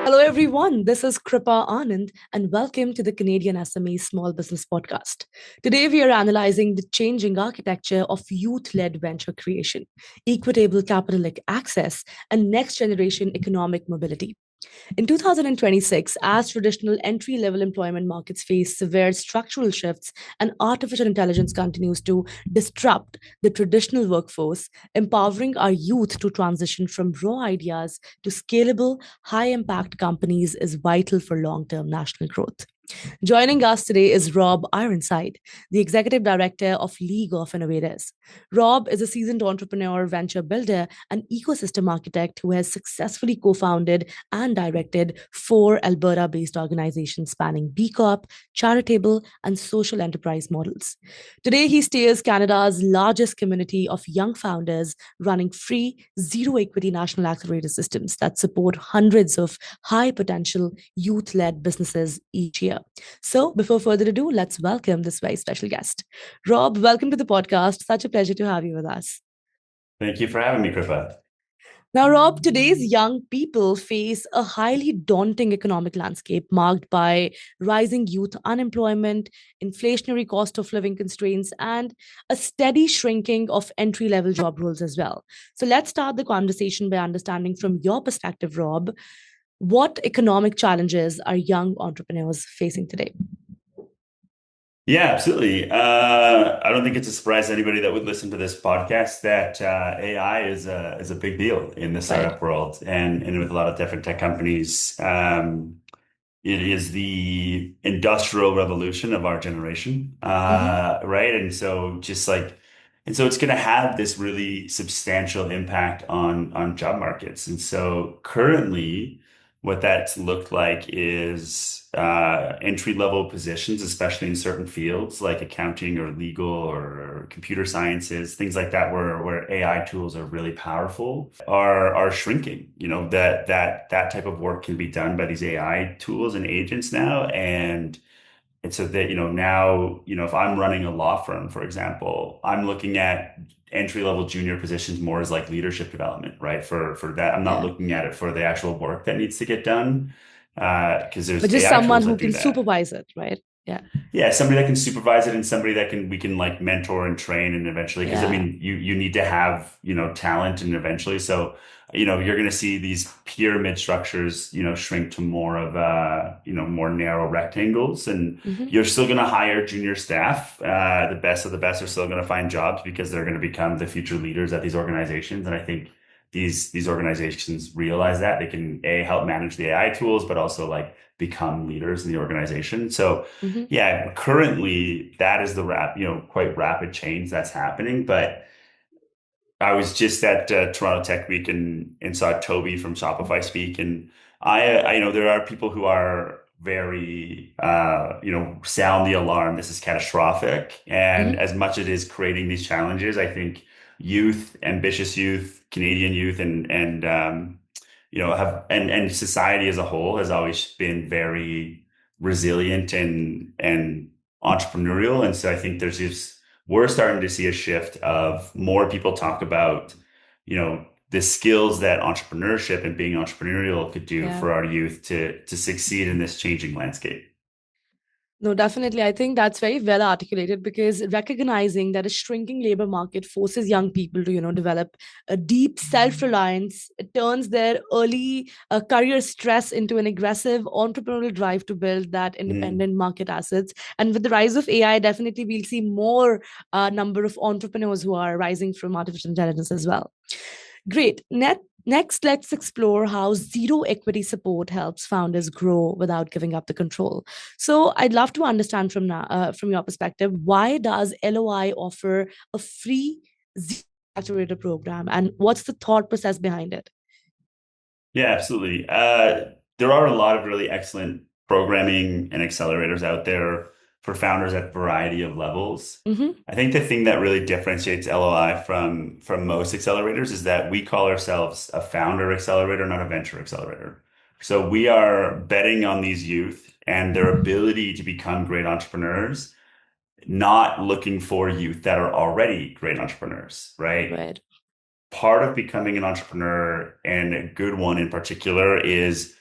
Hello, everyone. This is Kripa Anand, and welcome to the Canadian SME Small Business Podcast. Today, we are analyzing the changing architecture of youth led venture creation, equitable capital access, and next generation economic mobility. In 2026, as traditional entry level employment markets face severe structural shifts and artificial intelligence continues to disrupt the traditional workforce, empowering our youth to transition from raw ideas to scalable, high impact companies is vital for long term national growth. Joining us today is Rob Ironside, the Executive Director of League of Innovators. Rob is a seasoned entrepreneur, venture builder, and ecosystem architect who has successfully co founded and directed four Alberta based organizations spanning B Corp, charitable, and social enterprise models. Today, he steers Canada's largest community of young founders running free, zero equity national accelerator systems that support hundreds of high potential youth led businesses each year. So, before further ado, let's welcome this very special guest. Rob, welcome to the podcast. Such a pleasure to have you with us. Thank you for having me, Kripa. Now, Rob, today's young people face a highly daunting economic landscape marked by rising youth unemployment, inflationary cost of living constraints, and a steady shrinking of entry level job roles as well. So, let's start the conversation by understanding from your perspective, Rob, what economic challenges are young entrepreneurs facing today? Yeah, absolutely. I don't think it's a surprise to anybody that would listen to this podcast that AI is a big deal in the Right. startup world and with a lot of different tech companies. It is the industrial revolution of our generation, Mm-hmm. right? And so it's going to have this really substantial impact on job markets. And so currently, what that's looked like is entry level positions, especially in certain fields like accounting or legal or computer sciences, things like that, where AI tools are really powerful, are shrinking. You know, that type of work can be done by these AI tools and agents now, and so that, now, if I'm running a law firm, for example, I'm looking at entry level junior positions more as like leadership development, right? For that, I'm not Yeah. looking at it for the actual work that needs to get done, because But there's just AI someone tools who that do can that. supervise it, right? Yeah. Yeah, somebody that can supervise it and somebody that we can like mentor and train and eventually, because I Yeah. mean, you need to have, talent and eventually. So, you're going to see these pyramid structures, shrink to more of more narrow rectangles, and Hmm. you're still going to hire junior staff. The best of the best are still going to find jobs because they're going to become the future leaders at these organizations. And I think these organizations realize that they can help manage the AI tools, but also like become leaders in the organization. So Hmm. yeah, currently that is the quite rapid change that's happening. But I was just at Toronto Tech Week and saw Toby from Shopify speak, and there are people who are very sound the alarm. This is catastrophic, and Hmm. as much as it is creating these challenges, I think ambitious youth, Canadian youth, and society as a whole has always been very resilient and entrepreneurial. And so I think we're starting to see a shift of more people talk about, the skills that entrepreneurship and being entrepreneurial could do Yeah. for our youth to succeed in this changing landscape. No, definitely. I think that's very well articulated because recognizing that a shrinking labor market forces young people to, develop a deep self-reliance. It turns their early career stress into an aggressive entrepreneurial drive to build that Mm. independent market assets. And with the rise of AI, definitely we'll see more number of entrepreneurs who are rising from artificial intelligence as well. Great. Next, let's explore how zero equity support helps founders grow without giving up the control. So, I'd love to understand from your perspective, why does LOI offer a free zero accelerator program, and what's the thought process behind it? Yeah, absolutely. There are a lot of really excellent programming and accelerators out there for founders at a variety of levels. Mm-hmm. I think the thing that really differentiates LOI from most accelerators is that we call ourselves a founder accelerator, not a venture accelerator. So we are betting on these youth and their ability to become great entrepreneurs, not looking for youth that are already great entrepreneurs, right? Right. Part of becoming an entrepreneur, and a good one in particular, is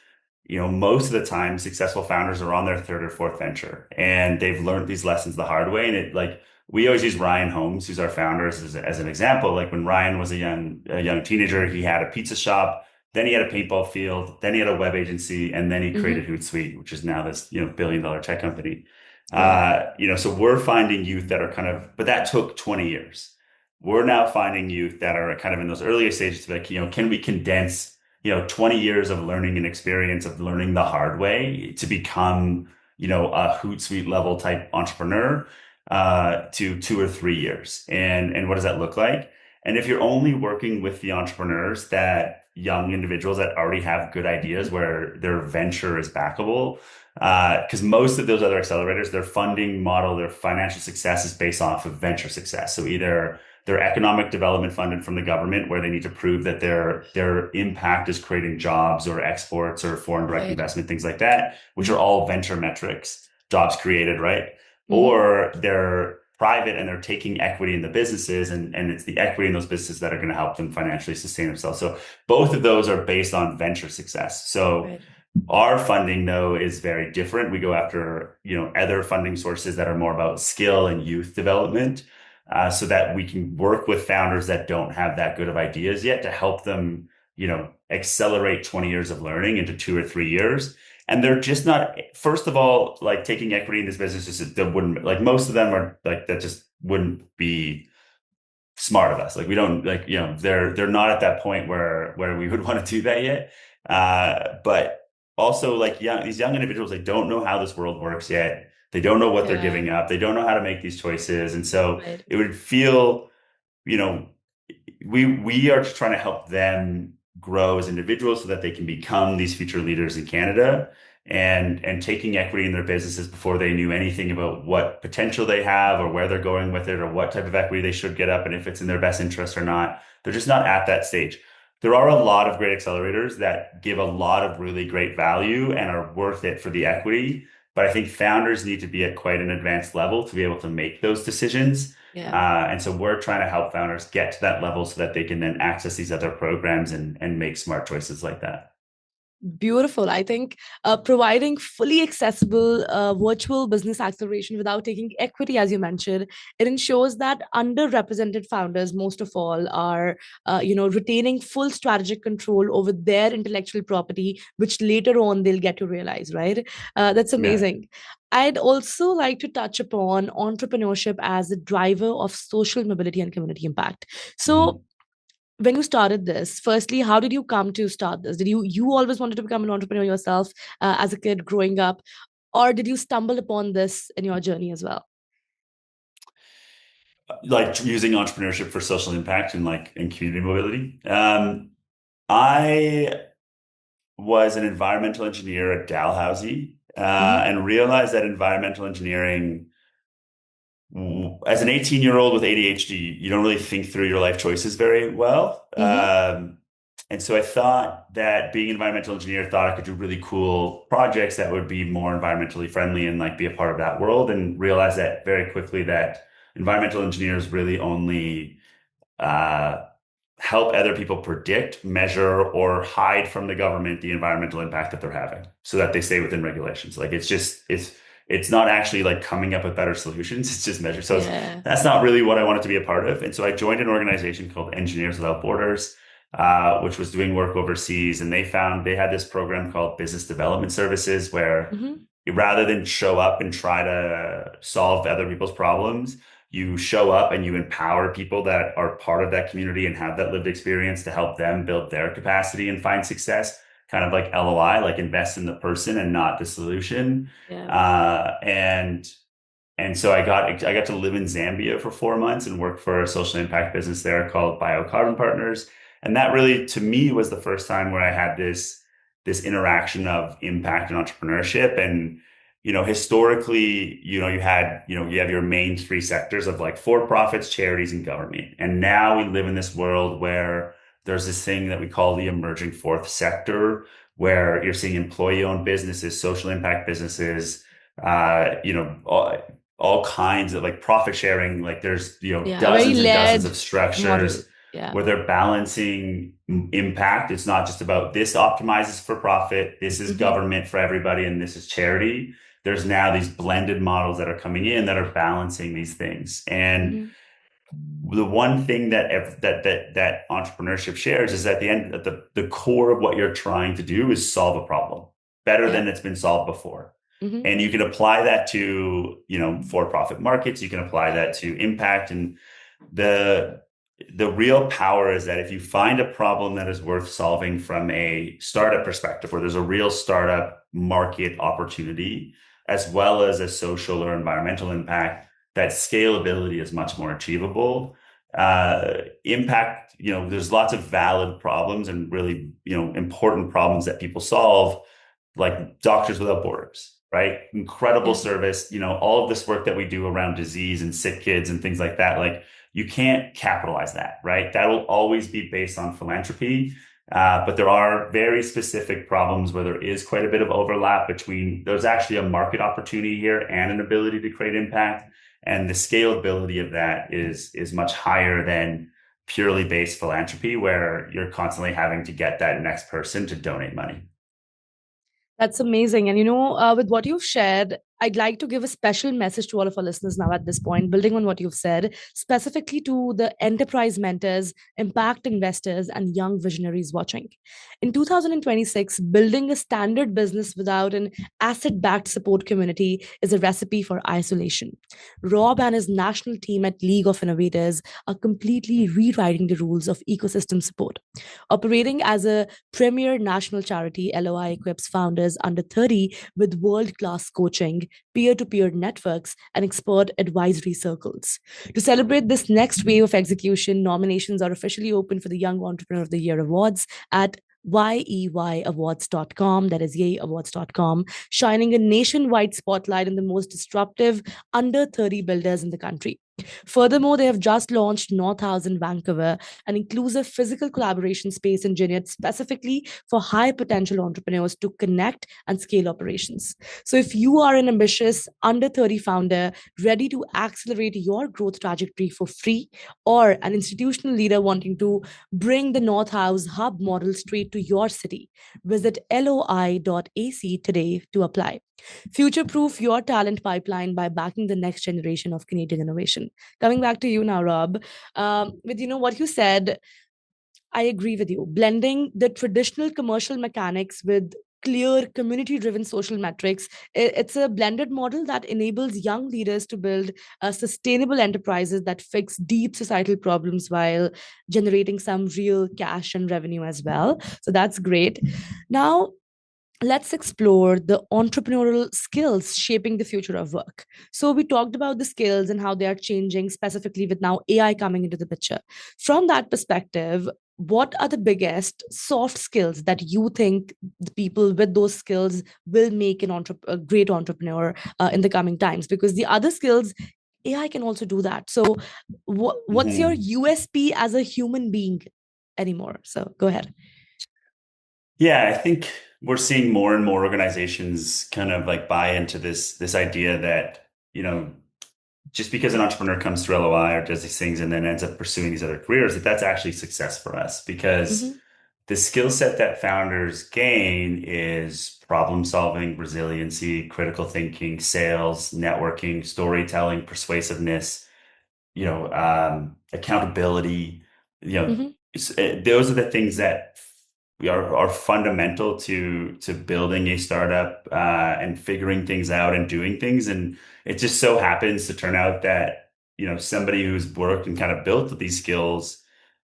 most of the time successful founders are on their third or fourth venture and they've learned these lessons the hard way. And we always use Ryan Holmes, who's our founder, as an example. Like when Ryan was a young teenager, he had a pizza shop, then he had a paintball field, then he had a web agency, and then he Hmm. created Hootsuite, which is now this, billion-dollar tech company. Yeah. So we're finding youth that are but that took 20 years. We're now finding youth that are kind of in those earlier stages to be like, can we condense, 20 years of learning and experience of learning the hard way to become, a Hootsuite level type entrepreneur, to 2 or 3 years. And what does that look like? And if you're only working with the entrepreneurs that young individuals that already have good ideas where their venture is backable, because most of those other accelerators, their funding model, their financial success is based off of venture success. So either their economic development funded from the government, where they need to prove that their impact is creating jobs or exports or foreign direct Right. investment, things like that, which are Hmm. all venture metrics, jobs created, right? Hmm. Or they're private and they're taking equity in the businesses, and it's the equity in those businesses that are going to help them financially sustain themselves. So both of those are based on venture success. So Right. our funding, though, is very different. We go after, other funding sources that are more about skill and youth development, so that we can work with founders that don't have that good of ideas yet to help them, accelerate 20 years of learning into 2 or 3 years. And they're just not, first of all, like taking equity in this business, just that wouldn't, like most of them are like, that just wouldn't be smart of us. Like we don't like, they're not at that point where we would want to do that yet. But also like these young individuals, they don't know how this world works yet. They don't know what they're Yeah. giving up. They don't know how to make these choices. And so Right. it would feel, you know, we are just trying to help them grow as individuals so that they can become these future leaders in Canada, and taking equity in their businesses before they knew anything about what potential they have or where they're going with it or what type of equity they should get up and if it's in their best interest or not. They're just not at that stage. There are a lot of great accelerators that give a lot of really great value and are worth it for the equity. But I think founders need to be at quite an advanced level to be able to make those decisions. Yeah. And so we're trying to help founders get to that level so that they can then access these other programs and make smart choices like that. Beautiful. I think providing fully accessible virtual business acceleration without taking equity, as you mentioned, it ensures that underrepresented founders, most of all, are retaining full strategic control over their intellectual property, which later on they'll get to realize. Right. That's Yeah. amazing. I'd also like to touch upon entrepreneurship as a driver of social mobility and community impact. So, Mhm. when you started this, firstly, how did you come to start this? Did you always wanted to become an entrepreneur yourself as a kid growing up, or did you stumble upon this in your journey as well? Like using entrepreneurship for social impact and like in community mobility. I was an environmental engineer at Dalhousie, Hmm. and realized that environmental engineering, as an 18-year-old with ADHD, you don't really think through your life choices very well. Hmm. And so I thought that being an environmental engineer, thought I could do really cool projects that would be more environmentally friendly and like be a part of that world, and realized that very quickly that environmental engineers really only uh, help other people predict, measure, or hide from the government the environmental impact that they're having so that they stay within regulations. Like it's not actually like coming up with better solutions. It's just measure. Yeah. That's not really what I wanted to be a part of. And so I joined an organization called Engineers Without Borders, which was doing work overseas. And they found they had this program called Business Development Services where Hmm. rather than show up and try to solve other people's problems, you show up and you empower people that are part of that community and have that lived experience to help them build their capacity and find success. Kind of like LOI, like invest in the person and not the solution. Yeah. And so I got to live in Zambia for 4 months and work for a social impact business there called Biocarbon Partners. And that really, to me, was the first time where I had this interaction of impact and entrepreneurship. And historically, you have your main three sectors of like for profits, charities, and government. And now we live in this world where there's this thing that we call the emerging fourth sector, where you're seeing employee-owned businesses, social uh, businesses, all kinds of like profit sharing. Like there's Yeah. A very dozens and dozens layered of model. structures. Yeah. where they're balancing impact. It's not just about this optimizes for profit, this is Hmm. government for everybody, and this is charity. There's now these blended models that are coming in that are balancing these things. And Hmm. the one thing that entrepreneurship shares is at the end, at the core of what you're trying to do is solve a problem better Yeah. than it's been solved before. Hmm. And you can apply that to, for-profit markets. You can apply that to impact. And the the real power is that if you find a problem that is worth solving from a startup perspective, where there's a real startup market opportunity, as well as a social or environmental impact, that scalability is much more achievable. Impact, there's lots of valid problems and really, important problems that people solve, like Doctors Without Borders, right? Incredible Yeah. service. All of this work that we do around disease and sick kids and things like that, like you can't capitalize that, right? That will always be based on philanthropy. But there are very specific problems where there is quite a bit of overlap between there's actually a market opportunity here and an ability to create impact. And the scalability of that is much higher than purely based philanthropy, where you're constantly having to get that next person to donate money. That's amazing. And with what you've shared, I'd like to give a special message to all of our listeners now at this point, building on what you've said, specifically to the enterprise mentors, impact investors, and young visionaries watching. In 2026, building a standard business without an asset backed support community is a recipe for isolation. Rob and his national team at League of Innovators are completely rewriting the rules of ecosystem support. Operating as a premier national charity, LOI equips founders under 30 with world class coaching, peer to peer networks, and expert advisory circles. To celebrate this next wave of execution, nominations are officially open for the Young Entrepreneur of the Year Awards at yeyawards.com, that is yeyawards.com, shining a nationwide spotlight on the most disruptive under 30 builders in the country. Furthermore, they have just launched North House in Vancouver, an inclusive physical collaboration space engineered specifically for high potential entrepreneurs to connect and scale operations. So, if you are an ambitious under 30 founder ready to accelerate your growth trajectory for free, or an institutional leader wanting to bring the North House hub model straight to your city, visit loi.ac today to apply. Future proof your talent pipeline by backing the next generation of Canadian innovation. Coming back to you now, Rob, with what you said, I agree with you. Blending the traditional commercial mechanics with clear community driven social metrics, it's a blended model that enables young leaders to build sustainable enterprises that fix deep societal problems while generating some real cash and revenue as well. So that's great. Now, let's explore the entrepreneurial skills shaping the future of work. So, we talked about the skills and how they are changing, specifically with now AI coming into the picture. From that perspective, what are the biggest soft skills that you think the people with those skills will make a great entrepreneur in the coming times? Because the other skills, AI can also do that. So, what's your Mhm. USP as a human being anymore? So, go ahead. Yeah, I think we're seeing more and more organizations kind of like buy into this idea that, just because an entrepreneur comes through LOI or does these things and then ends up pursuing these other careers, that's actually success for us, because Hmm. the skill set that founders gain is problem solving, resiliency, critical thinking, sales, networking, storytelling, persuasiveness, accountability. Hmm. Those are the things that are fundamental to building a startup, and figuring things out and doing things. And it just so happens to turn out that, somebody who's worked and kind of built these skills,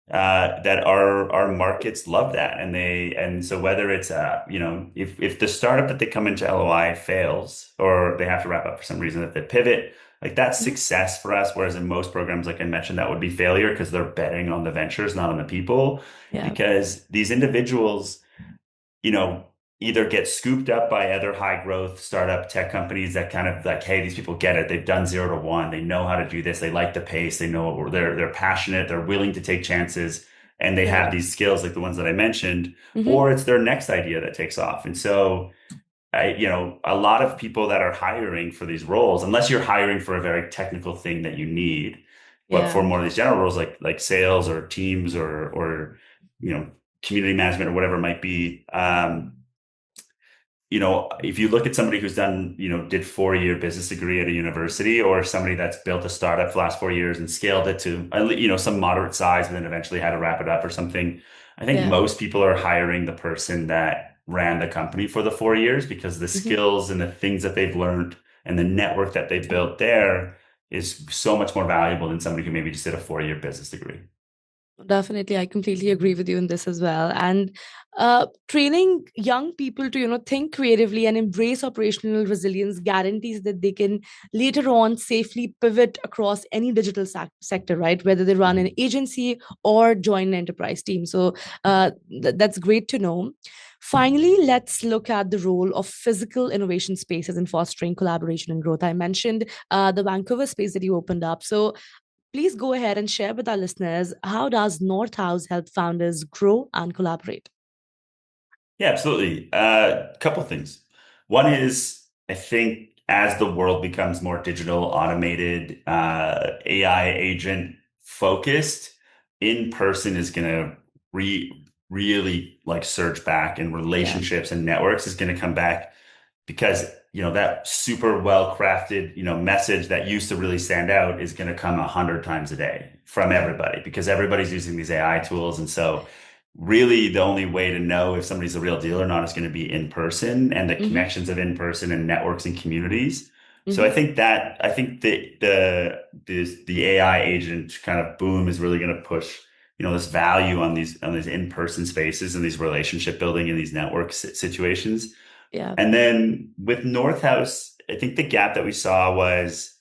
that our markets love that. And so whether it's, if the startup that they come into LOI fails, or they have to wrap up for some reason, that they pivot, like that's Hmm. success for us. Whereas in most programs, like I mentioned, that would be failure, because they're betting on the ventures, not on the people. Yeah. Because these individuals, you know, either get scooped up by other high growth startup tech companies that kind of like, hey, these people get it. They've done 0 to 1. They know how to do this. They like the pace. They know they're passionate. They're willing to take chances, and they have Correct. these skills like the ones that I mentioned. Hmm. Or it's their next idea that takes off. And so a lot of people that are hiring for these roles, unless you're hiring for a very technical thing that you need, But Yeah. for more of these general roles like sales or teams or you know, community management or whatever it might be, you know, if you look at somebody who's done, you know, did 4-year business degree at a university, or somebody that's built a startup for the last 4 years and scaled it to, you know, some moderate size and then eventually had to wrap it up or something, I think Yeah. most people are hiring the person that ran the company for the 4 years, because the Mhm. skills and the things that they've learned and the network that they built there is so much more valuable than somebody who maybe just did a 4-year business degree. Definitely, I completely agree with you in this as well. And training young people to, think creatively and embrace operational resilience guarantees that they can later on safely pivot across any digital sector, right? Whether they run an Mhm. agency or join an enterprise team. So that's great to know. Finally, let's look at the role of physical innovation spaces in fostering collaboration and growth. I mentioned the Vancouver space that you opened up. So please go ahead and share with our listeners, how does North House help founders grow and collaborate? Yeah, absolutely. Couple things. One is, I think as the world becomes more digital, automated, AI agent focused, in person is going to really like surge back, and Yeah. relationships and networks is going to come back, because you know that super well crafted, you know, message that used to really stand out is going to come 100 times a day from Yeah. everybody, because everybody's using these AI tools. And so really the only way to know if somebody's the real deal or not is going to be in person, and the Mm-hmm. connections of in person and networks and communities. So Mm-hmm. I think the AI agent kind of boom is really going to push, you know, this value on these in-person spaces and these relationship building and these network situations. Yeah. And then with North House, I think the gap that we saw was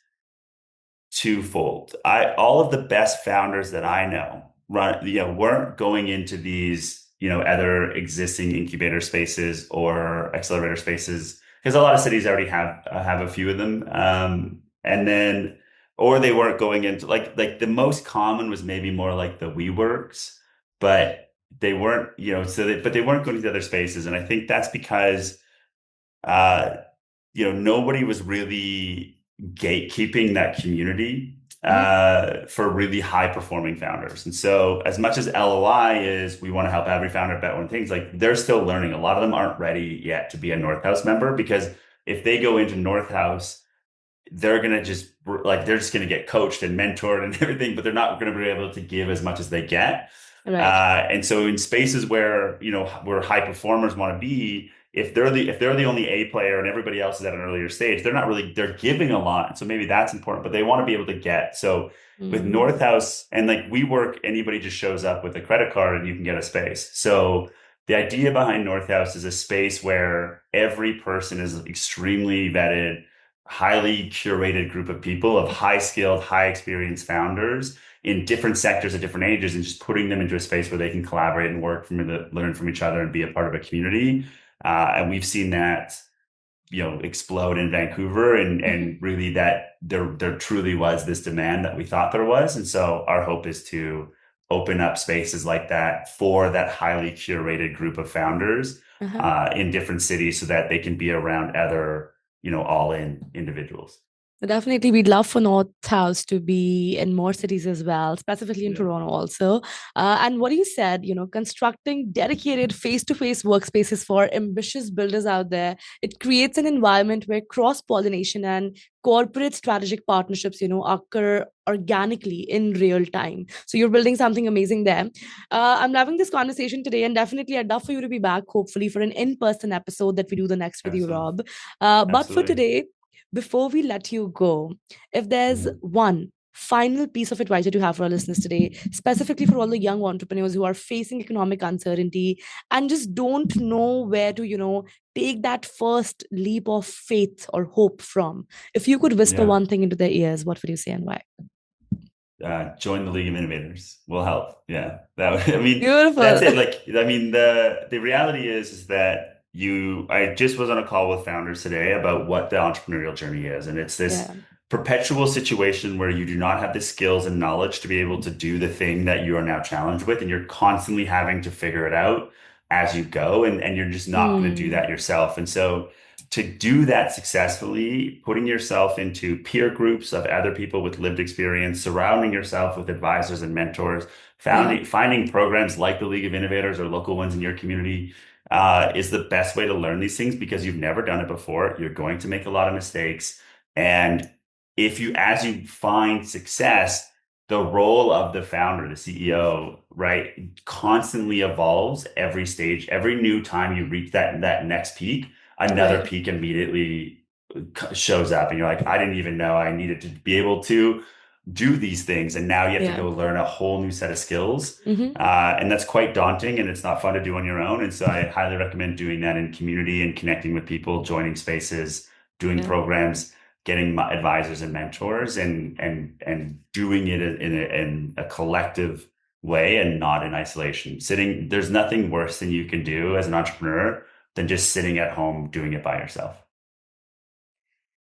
twofold. All of the best founders that I know weren't going into these, you know, other existing incubator spaces or accelerator spaces, because a lot of cities already have a few of them. And then, or they weren't going into like the most common was maybe more like the WeWorks, but they weren't, you know, but they weren't going to other spaces. And I think that's because uh, you know, nobody was really gatekeeping that community Mm-hmm. for really high performing founders. And so, as much as LOI is, we want to help every founder bet one things, like they're still learning. A lot of them aren't ready yet to be a North House member, because if they go into North House, they're gonna just like they're just gonna get coached and mentored and everything, but they're not gonna be able to give as much as they get. Right. And so in spaces where, you know, where high performers want to be, if they're the only A player and everybody else is at an earlier stage, they're giving a lot. And so maybe that's important, but they want to be able to get. So with Mm. North House and like WeWork, anybody just shows up with a credit card and you can get a space. So the idea behind North House is a space where every person is extremely vetted, highly curated group of people, of high skilled, high experienced founders in different sectors at different ages, and just putting them into a space where they can collaborate and learn from each other and be a part of a community. And we've seen that, you know, explode in Vancouver, Mhm. and really that there truly was this demand that we thought there was. And so our hope is to open up spaces like that for that highly curated group of founders Uh-huh. in different cities, so that they can be around other, you know, all in individuals. Definitely, we'd love for North House to be in more cities as well, specifically in Yeah. Toronto also. And what you said, constructing dedicated face-to-face workspaces for ambitious builders out there, it creates an environment where cross-pollination and corporate strategic partnerships, occur organically in real time. So you're building something amazing there. I'm loving this conversation today, and definitely I'd love for you to be back, hopefully, for an in-person episode that we do the next with you, Absolutely. Rob. But for Absolutely. today, before we let you go, if there's Mhm. one final piece of advice that you have for our listeners today, specifically for all the young entrepreneurs who are facing economic uncertainty and just don't know where to, take that first leap of faith or hope from, if you could whisper Yeah. one thing into their ears, what would you say and why? Join the League of Innovators. Will help. Yeah. I mean, that's Beautiful. it. Like, I mean, the reality is that I just was on a call with founders today about what the entrepreneurial journey is. And it's this Yeah. perpetual situation where you do not have the skills and knowledge to be able to do the thing that you are now challenged with. And you're constantly having to figure it out as you go. And you're just not going to do Mm. that yourself. And so, to do that successfully, putting yourself into peer groups of other people with lived experience, surrounding yourself with advisors and mentors, Yeah. finding programs like the League of Innovators or local ones in your community is the best way to learn these things because you've never done it before. You're going to make a lot of mistakes. And as you find success, the role of the founder, the CEO, right, constantly evolves every stage. Every new time you reach that next peak, another Right. peak immediately shows up, and you're like, I didn't even know I needed to be able to do these things, and now you have to Yeah. go learn a whole new set of skills. Mm-hmm. And that's quite daunting, and it's not fun to do on your own. And so I highly recommend doing that in community and connecting with people, joining spaces, doing Yeah. programs, getting advisors and mentors, and doing it in a collective way and not in isolation. There's nothing worse than you can do as an entrepreneur than just sitting at home doing it by yourself.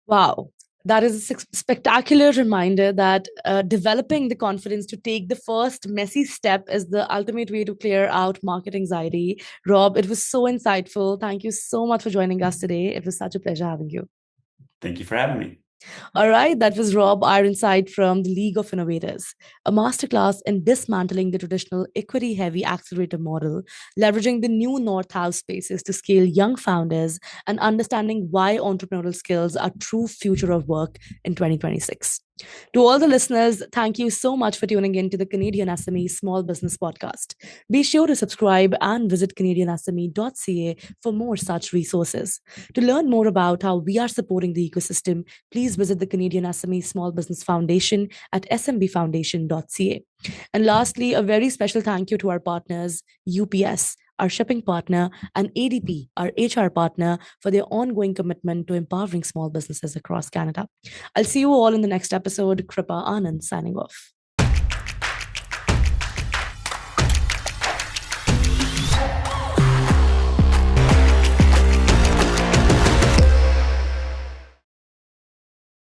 Wow. That is a spectacular reminder that developing the confidence to take the first messy step is the ultimate way to clear out market anxiety. Rob, it was so insightful. Thank you so much for joining us today. It was such a pleasure having you. Thank you for having me. All right, that was Rob Ironside from the League of Innovators, a masterclass in dismantling the traditional equity heavy accelerator model, leveraging the new North House spaces to scale young founders, and understanding why entrepreneurial skills are true future of work in 2026. To all the listeners, thank you so much for tuning in to the Canadian SME Small Business Podcast. Be sure to subscribe and visit CanadianSME.ca for more such resources. To learn more about how we are supporting the ecosystem, please visit the Canadian SME Small Business Foundation at smbfoundation.ca. And lastly, a very special thank you to our partners, UPS, our shipping partner, and ADP, our HR partner, for their ongoing commitment to empowering small businesses across Canada. I'll see you all in the next episode. Kripa Anand signing off.